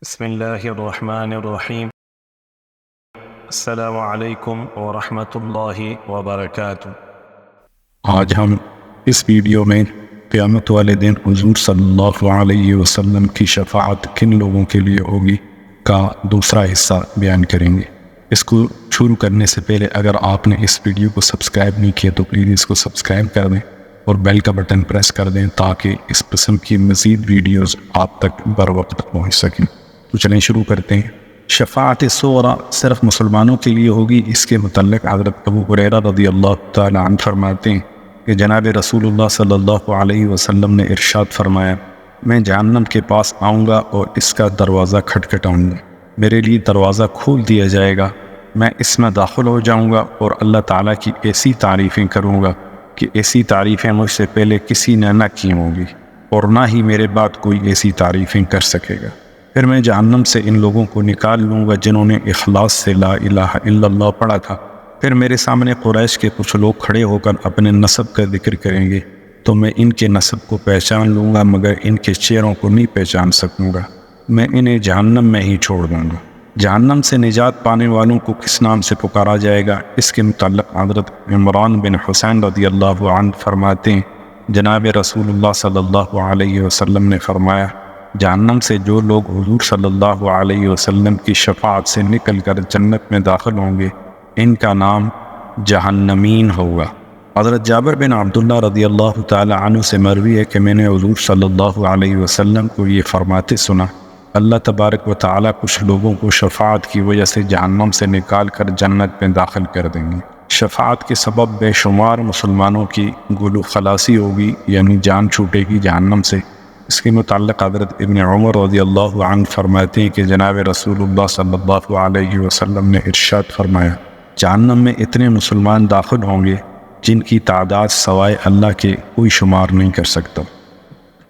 بسم اللہ الرحمن الرحیم۔ السلام علیکم ورحمۃ اللہ وبرکاتہ۔ آج ہم اس ویڈیو میں قیامت والے دن حضور صلی اللہ علیہ وسلم کی شفاعت کن لوگوں کے لیے ہوگی کا دوسرا حصہ بیان کریں گے۔ اس کو شروع کرنے سے پہلے اگر آپ نے اس ویڈیو کو سبسکرائب نہیں کیا تو پلیز اس کو سبسکرائب کر دیں اور بیل کا بٹن پریس کر دیں تاکہ اس قسم کی مزید ویڈیوز آپ تک بر وقت پہنچ سکیں۔ تو چلیں شروع کرتے ہیں۔ شفاعت صغریٰ صرف مسلمانوں کے لیے ہوگی، اس کے متعلق حضرت ابو ہریرہ رضی اللہ تعالی عنہ فرماتے ہیں کہ جناب رسول اللہ صلی اللہ علیہ وسلم نے ارشاد فرمایا، میں جہنم کے پاس آؤں گا اور اس کا دروازہ کھٹکھٹاؤں گا، میرے لیے دروازہ کھول دیا جائے گا، میں اس میں داخل ہو جاؤں گا اور اللہ تعالیٰ کی ایسی تعریفیں کروں گا کہ ایسی تعریفیں مجھ سے پہلے کسی نے نہ کی ہوں گی اور نہ ہی میرے بعد کوئی ایسی تعریفیں کر سکے گا۔ پھر میں جہنم سے ان لوگوں کو نکال لوں گا جنہوں نے اخلاص سے لا الہ الا اللہ پڑھا تھا۔ پھر میرے سامنے قریش کے کچھ لوگ کھڑے ہو کر اپنے نسب کا ذکر کریں گے تو میں ان کے نسب کو پہچان لوں گا مگر ان کے چہروں کو نہیں پہچان سکوں گا، میں انہیں جہنم میں ہی چھوڑ دوں گا۔ جہنم سے نجات پانے والوں کو کس نام سے پکارا جائے گا؟ اس کے متعلق حضرت عمران بن حسین رضی اللہ عنہ فرماتے ہیں، جناب رسول اللہ صلی اللہ علیہ وسلم نے فرمایا، جہنم سے جو لوگ حضور صلی اللہ علیہ وسلم کی شفاعت سے نکل کر جنت میں داخل ہوں گے ان کا نام جہنمین ہوگا۔ حضرت جابر بن عبداللہ رضی اللہ تعالی عنہ سے مروی ہے کہ میں نے حضور صلی اللہ علیہ وسلم کو یہ فرماتے سنا، اللہ تبارک و تعالی کچھ لوگوں کو شفاعت کی وجہ سے جہنم سے نکال کر جنت میں داخل کر دیں گے۔ شفاعت کے سبب بے شمار مسلمانوں کی گلو خلاصی ہوگی، یعنی جان چھوٹے گی جہنم سے۔ اس کے متعلق حضرت ابن عمر رضی اللہ عنہ فرماتے ہیں کہ جناب رسول اللہ صلی اللہ علیہ وسلم نے ارشاد فرمایا، جہنم میں اتنے مسلمان داخل ہوں گے جن کی تعداد سوائے اللہ کے کوئی شمار نہیں کر سکتا۔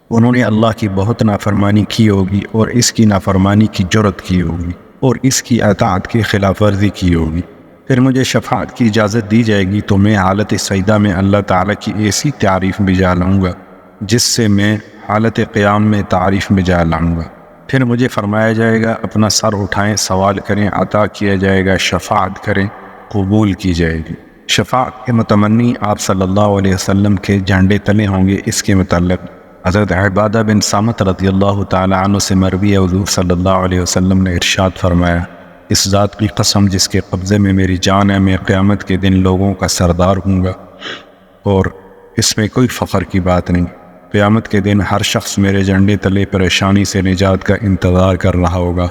انہوں نے اللہ کی بہت نافرمانی کی ہوگی اور اس کی نافرمانی کی جرت کی ہوگی اور اس کی اطاعت کی خلاف ورزی کی ہوگی۔ پھر مجھے شفاعت کی اجازت دی جائے گی تو میں حالت سجدہ میں اللہ تعالیٰ کی ایسی تعریف بجا لاؤں گا جس سے میں حالت قیام میں تعریف بجا لاؤں گا۔ پھر مجھے فرمایا جائے گا اپنا سر اٹھائیں، سوال کریں، عطا کیا جائے گا، شفاعت کریں، قبول کی جائے گی۔ شفاعت کے متمنی آپ صلی اللہ علیہ وسلم کے جھنڈے تلے ہوں گے۔ اس کے متعلق حضرت عبادہ بن صامت رضی اللہ تعالی عنہ سے مروی ہے، حضور صلی اللہ علیہ وسلم نے ارشاد فرمایا، اس ذات کی قسم جس کے قبضے میں میری جان ہے، میں قیامت کے دن لوگوں کا سردار ہوں گا اور اس میں کوئی فخر کی بات نہیں۔ قیامت کے دن ہر شخص میرے جھنڈے تلے پریشانی سے نجات کا انتظار کر رہا ہوگا،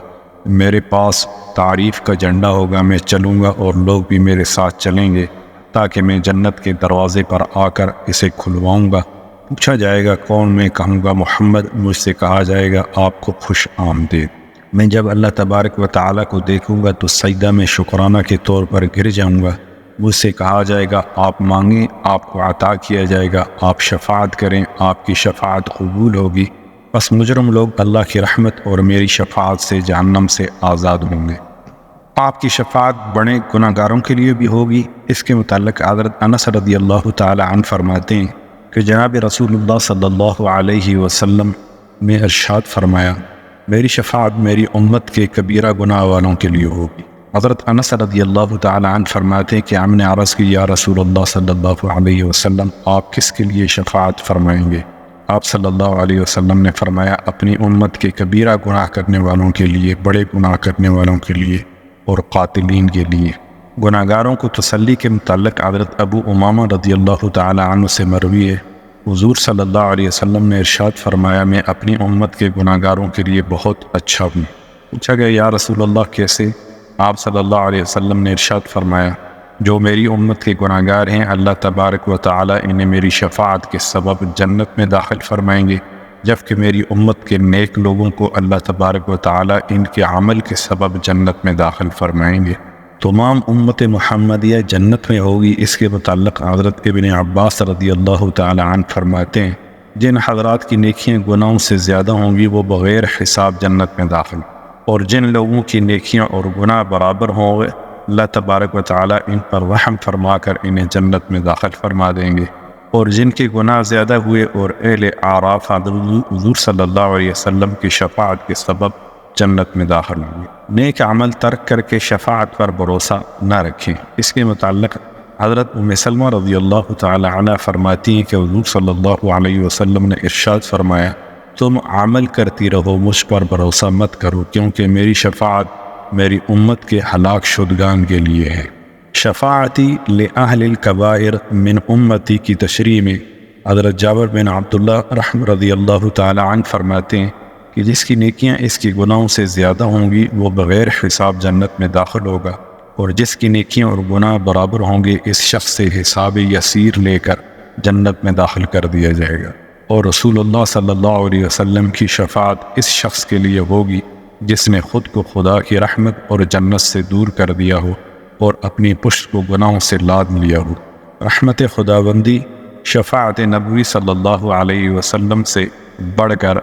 میرے پاس تعریف کا جھنڈا ہوگا، میں چلوں گا اور لوگ بھی میرے ساتھ چلیں گے تاکہ میں جنت کے دروازے پر آ کر اسے کھلواؤں گا۔ پوچھا جائے گا کون؟ میں کہوں گا محمد۔ مجھ سے کہا جائے گا آپ کو خوش آمدید۔ میں جب اللہ تبارک و تعالیٰ کو دیکھوں گا تو سجدہ میں شکرانہ کے طور پر گر جاؤں گا۔ مجھ سے کہا جائے گا آپ مانگیں، آپ کو عطا کیا جائے گا، آپ شفاعت کریں، آپ کی شفاعت قبول ہوگی۔ بس مجرم لوگ اللہ کی رحمت اور میری شفاعت سے جہنم سے آزاد ہوں گے۔ آپ کی شفاعت بڑے گناہ گاروں کے لیے بھی ہوگی۔ اس کے متعلق حضرت انس رضی اللہ تعالی عنہ فرماتے ہیں کہ جناب رسول اللہ صلی اللہ علیہ وسلم نے ارشاد فرمایا، میری شفاعت میری امت کے کبیرہ گناہ والوں کے لیے ہوگی۔ حضرت انس رضی اللہ تعالی عنہ فرماتے ہیں کہ ہم نے عرض کی، یا رسول اللہ صلی اللہ علیہ وسلم آپ کس کے لیے شفاعت فرمائیں گے؟ آپ صلی اللہ علیہ وسلم نے فرمایا، اپنی امت کے کبیرہ گناہ کرنے والوں کے لیے، بڑے گناہ کرنے والوں کے لیے اور قاتلین کے لیے۔ گناہ گاروں کو تسلی کے متعلق حضرت ابو امامہ رضی اللہ تعالی عنہ سے مروی ہے، حضور صلی اللہ علیہ وسلم نے ارشاد فرمایا، میں اپنی امت کے گناہ گاروں کے لیے بہت اچھا ہوں۔ پوچھا گیا یا رسول اللہ کیسے؟ آپ صلی اللہ علیہ وسلم نے ارشاد فرمایا، جو میری امت کے گناہ گار ہیں اللہ تبارک و تعالی انہیں میری شفاعت کے سبب جنت میں داخل فرمائیں گے، جبکہ میری امت کے نیک لوگوں کو اللہ تبارک و تعالی ان کے عمل کے سبب جنت میں داخل فرمائیں گے۔ تمام امت محمدیہ جنت میں ہوگی۔ اس کے متعلق حضرت ابن عباس رضی اللہ تعالی عنہ فرماتے ہیں، جن حضرات کی نیکیاں گناہوں سے زیادہ ہوں گی وہ بغیر حساب جنت میں داخل، اور جن لوگوں کی نیکیاں اور گناہ برابر ہوں گے اللہ تبارک و تعالی ان پر رحم فرما کر انہیں جنت میں داخل فرما دیں گے، اور جن کے گناہ زیادہ ہوئے اور اہل اعراف حضور صلی اللہ علیہ وسلم کی شفاعت کے سبب جنت میں داخل ہوں گے۔ نیک عمل ترک کر کے شفاعت پر بھروسہ نہ رکھیں۔ اس کے متعلق حضرت ام سلمہ رضی اللہ تعالی عنہ فرماتی ہیں کہ حضور صلی اللہ علیہ وسلم نے ارشاد فرمایا، تم عمل کرتی رہو، مجھ پر بھروسہ مت کرو، کیونکہ میری شفاعت میری امت کے ہلاک شدگان کے لیے ہے۔ شفاعتی لأہل الکبائر من امتی کی تشریح میں حضرت جابر بن عبداللہ رضی اللہ تعالی عنہ فرماتے ہیں کہ جس کی نیکیاں اس کے گناہوں سے زیادہ ہوں گی وہ بغیر حساب جنت میں داخل ہوگا، اور جس کی نیکیاں اور گناہ برابر ہوں گے اس شخص سے حساب یسیر لے کر جنت میں داخل کر دیا جائے گا۔ اور رسول اللہ صلی اللہ علیہ وسلم کی شفاعت اس شخص کے لیے ہوگی جس نے خود کو خدا کی رحمت اور جنت سے دور کر دیا ہو اور اپنی پشت کو گناہوں سے لاد لیا ہو۔ رحمت خداوندی شفاعت نبوی صلی اللہ علیہ وسلم سے بڑھ کر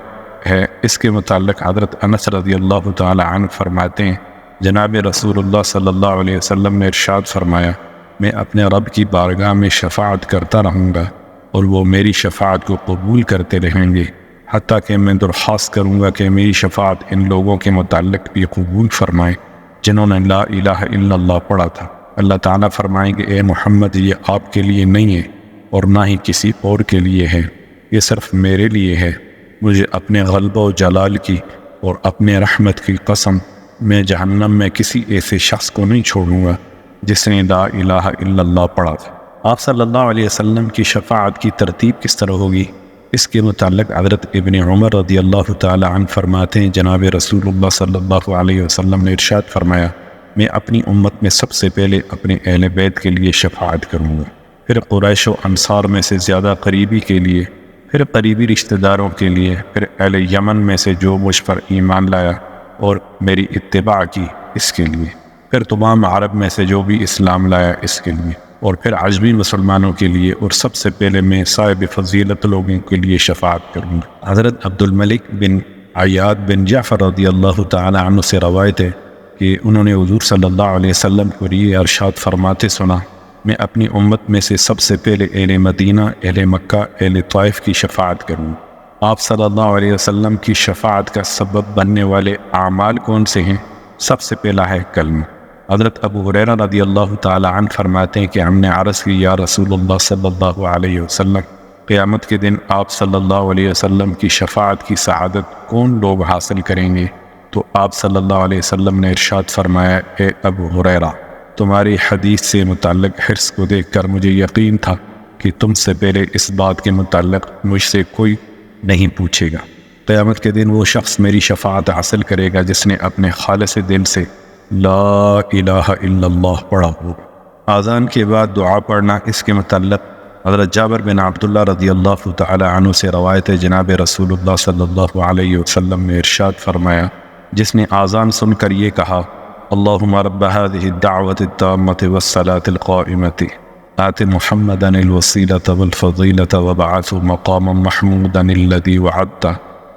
ہے۔ اس کے متعلق حضرت انس رضی اللہ تعالی عنہ فرماتے ہیں، جناب رسول اللہ صلی اللہ علیہ وسلم نے ارشاد فرمایا، میں اپنے رب کی بارگاہ میں شفاعت کرتا رہوں گا اور وہ میری شفاعت کو قبول کرتے رہیں گے، حتیٰ کہ میں درخواست کروں گا کہ میری شفاعت ان لوگوں کے متعلق بھی قبول فرمائیں جنہوں نے لا الہ الا اللہ پڑھا تھا۔ اللہ تعالیٰ فرمائیں کہ اے محمد، یہ آپ کے لیے نہیں ہے اور نہ ہی کسی اور کے لیے ہے، یہ صرف میرے لیے ہے۔ مجھے اپنے غلبہ و جلال کی اور اپنے رحمت کی قسم، میں جہنم میں کسی ایسے شخص کو نہیں چھوڑوں گا جس نے لا الہ الا اللہ پڑھا تھا۔ آپ صلی اللہ علیہ وسلم کی شفاعت کی ترتیب کس طرح ہوگی؟ اس کے متعلق حضرت ابن عمر رضی اللہ تعالی عنہ فرماتے ہیں، جناب رسول اللہ صلی اللہ علیہ وسلم نے ارشاد فرمایا، میں اپنی امت میں سب سے پہلے اپنے اہل بیت کے لیے شفاعت کروں گا، پھر قریش و انصار میں سے زیادہ قریبی کے لیے، پھر قریبی رشتہ داروں کے لیے، پھر اہل یمن میں سے جو مجھ پر ایمان لایا اور میری اتباع کی اس کے لیے، پھر تمام عرب میں سے جو بھی اسلام لایا اس کے لیے، اور پھر عجمی مسلمانوں کے لیے، اور سب سے پہلے میں صاحب فضیلت لوگوں کے لیے شفاعت کروں گا۔ حضرت عبد الملک بن عیاد بن جعفر رضی اللہ تعالی عنہ سے روایت ہے کہ انہوں نے حضور صلی اللہ علیہ وسلم کو یہ ارشاد فرماتے سنا، میں اپنی امت میں سے سب سے پہلے اہل مدینہ، اہل مکہ، اہل طائف کی شفاعت کروں گا۔ آپ صلی اللہ علیہ وسلم کی شفاعت کا سبب بننے والے اعمال کون سے ہیں؟ سب سے پہلا ہے کلمہ۔ حضرت ابو ہریرہ رضی اللہ تعالی عنہ فرماتے ہیں کہ ہم نے عرض کی، یا رسول اللہ صلی اللہ علیہ وسلم، قیامت کے دن آپ صلی اللہ علیہ وسلم کی شفاعت کی سعادت کون لوگ حاصل کریں گے؟ تو آپ صلی اللہ علیہ وسلم نے ارشاد فرمایا، اے ابو ہریرہ، تمہاری حدیث سے متعلق حرص کو دیکھ کر مجھے یقین تھا کہ تم سے پہلے اس بات کے متعلق مجھ سے کوئی نہیں پوچھے گا۔ قیامت کے دن وہ شخص میری شفاعت حاصل کرے گا جس نے اپنے خالص دل سے لا الہ الا اللہ پڑھا ہوگا۔ اذان کے بعد دعا پڑھنا، اس کے متعلق حضرت جابر بن عبداللہ رضی اللہ تعالی عنہ سے روایت ہے، جناب رسول اللہ صلی اللہ علیہ وسلم نے ارشاد فرمایا، جس نے اذان سن کر یہ کہا، اللہم رب هذه الدعوة التامة والصلاة القائمة آت محمدا الوسیلة والفضیلة وبعثه مقاما محمودا الذی وعدته،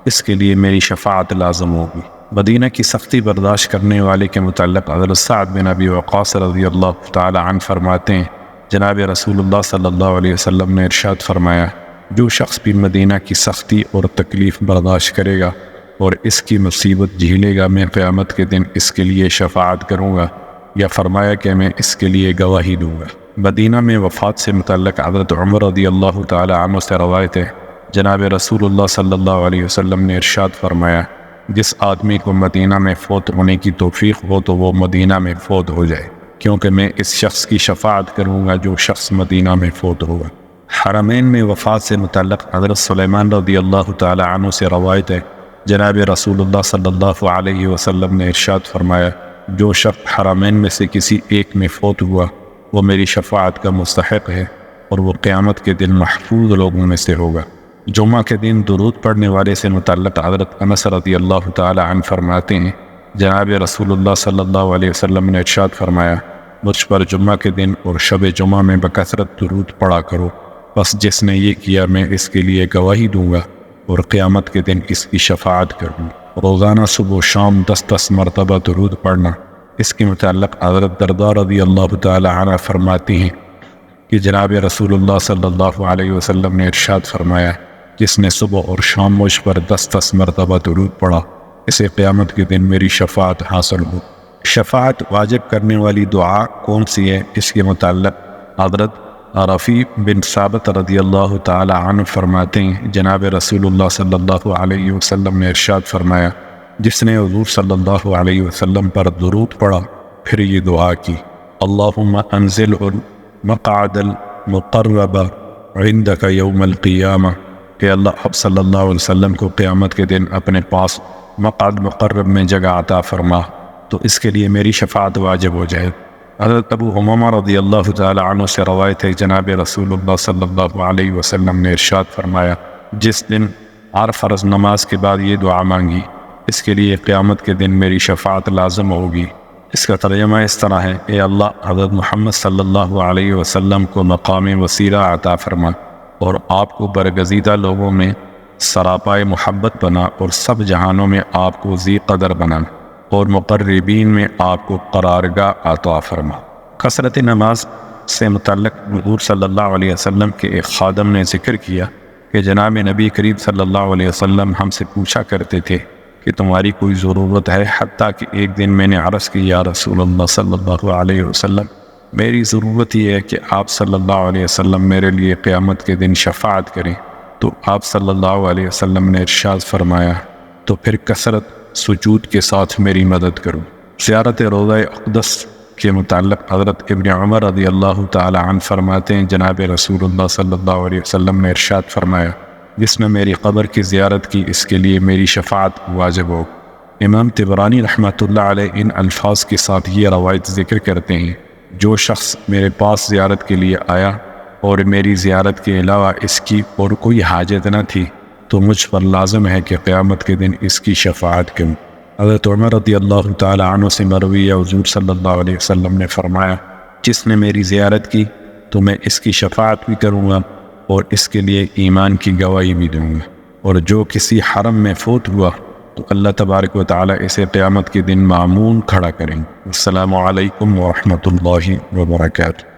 اس کے لیے میری شفاعت لازم ہوگی۔ مدینہ کی سختی برداشت کرنے والے کے متعلق حضرت سعد بن ابی وقاص رضی اللہ تعالی عنہ فرماتے ہیں، جناب رسول اللہ صلی اللہ علیہ وسلم نے ارشاد فرمایا، جو شخص بھی مدینہ کی سختی اور تکلیف برداشت کرے گا اور اس کی مصیبت جھیلے گا، میں قیامت کے دن اس کے لیے شفاعت کروں گا، یا فرمایا کہ میں اس کے لیے گواہی دوں گا۔ مدینہ میں وفات سے متعلق حضرت عمر رضی اللہ تعالی عنہ سے روایت ہے، جناب رسول اللہ صلی اللہ علیہ وسلم نے ارشاد فرمایا، جس آدمی کو مدینہ میں فوت ہونے کی توفیق ہو تو وہ مدینہ میں فوت ہو جائے، کیونکہ میں اس شخص کی شفاعت کروں گا جو شخص مدینہ میں فوت ہوگا۔ حرمین میں وفات سے متعلق حضرت سلیمان رضی اللہ تعالی عنہ سے روایت ہے، جناب رسول اللہ صلی اللہ علیہ وسلم نے ارشاد فرمایا، جو شخص حرمین میں سے کسی ایک میں فوت ہوا وہ میری شفاعت کا مستحق ہے اور وہ قیامت کے دن محفوظ لوگوں میں سے ہوگا۔ جمعہ کے دن درود پڑھنے والے سے متعلق حضرت انس رضی اللہ تعالی عنہ فرماتے ہیں، جناب رسول اللہ صلی اللہ علیہ وسلم نے ارشاد فرمایا، مجھ پر جمعہ کے دن اور شب جمعہ میں بکثرت درود پڑھا کرو، بس جس نے یہ کیا میں اس کے لیے گواہی دوں گا اور قیامت کے دن اس کی شفاعت کروں۔ روزانہ صبح و شام 10 مرتبہ درود پڑھنا، اس کے متعلق حضرت درداء رضی اللہ تعالی عنہ فرماتی ہیں کہ جناب رسول اللہ صلی اللہ علیہ وسلم نے ارشاد فرمایا، جس نے صبح اور شام مجھ پر 10 مرتبہ درود پڑھا اسے قیامت کے دن میری شفاعت حاصل ہو۔ شفاعت واجب کرنے والی دعا کون سی ہے؟ اس کے متعلق حضرت رفیع بن ثابت رضی اللہ تعالی عنہ فرماتے ہیں جناب رسول اللہ صلی اللہ علیہ وسلم نے ارشاد فرمایا، جس نے حضور صلی اللہ علیہ وسلم پر درود پڑھا پھر یہ دعا کی، اللہم انزل المقعد المقرب عندک یوم القیامہ، کہ اللہ اب صلی اللہ علیہ وسلم کو قیامت کے دن اپنے پاس مقعد مقرب میں جگہ عطا فرما، تو اس کے لیے میری شفاعت واجب ہو جائے۔ حضرت ابو حمامہ رضی اللہ تعالی عنہ سے روایت ہے جناب رسول اللہ صلی اللہ علیہ وسلم نے ارشاد فرمایا، جس دن ہر فرض نماز کے بعد یہ دعا مانگی اس کے لیے قیامت کے دن میری شفاعت لازم ہوگی۔ اس کا ترجمہ اس طرح ہے، اے اللہ حضرت محمد صلی اللہ علیہ وسلم کو مقام وسیلہ عطا فرما اور آپ کو برگزیدہ لوگوں میں سراپائے محبت بنا اور سب جہانوں میں آپ کو ذی قدر بنا اور مقربین میں آپ کو قرارگاہ عطا فرما۔ کثرت نماز سے متعلق حضور صلی اللہ علیہ وسلم کے ایک خادم نے ذکر کیا کہ جناب نبی کریم صلی اللہ علیہ وسلم ہم سے پوچھا کرتے تھے کہ تمہاری کوئی ضرورت ہے، حتیٰ کہ ایک دن میں نے عرض کی یا رسول اللہ صلی اللہ علیہ وسلم میری ضرورت یہ ہے کہ آپ صلی اللہ علیہ وسلم میرے لیے قیامت کے دن شفاعت کریں، تو آپ صلی اللہ علیہ وسلم نے ارشاد فرمایا تو پھر کثرت سجود کے ساتھ میری مدد کرو۔ زیارت روضہ اقدس کے متعلق حضرت ابن عمر رضی اللہ تعالی عنہ فرماتے ہیں جناب رسول اللہ صلی اللہ علیہ وسلم نے ارشاد فرمایا، جس نے میری قبر کی زیارت کی اس کے لیے میری شفاعت واجب ہو۔ امام طبرانی رحمۃ اللہ علیہ ان الفاظ کے ساتھ یہ روایت ذکر کرتے ہیں، جو شخص میرے پاس زیارت کے لیے آیا اور میری زیارت کے علاوہ اس کی اور کوئی حاجت نہ تھی تو مجھ پر لازم ہے کہ قیامت کے دن اس کی شفاعت کروں۔ حضرت عمر رضی اللہ تعالی عنہ سے مروی ہے حضور صلی اللہ علیہ وسلم نے فرمایا، جس نے میری زیارت کی تو میں اس کی شفاعت بھی کروں گا اور اس کے لیے ایمان کی گواہی بھی دوں گا، اور جو کسی حرم میں فوت ہوا تو اللہ تبارک و تعالی اسے قیامت کے دن معمون کھڑا کریں۔ السلام علیکم ورحمۃ اللہ وبرکاتہ۔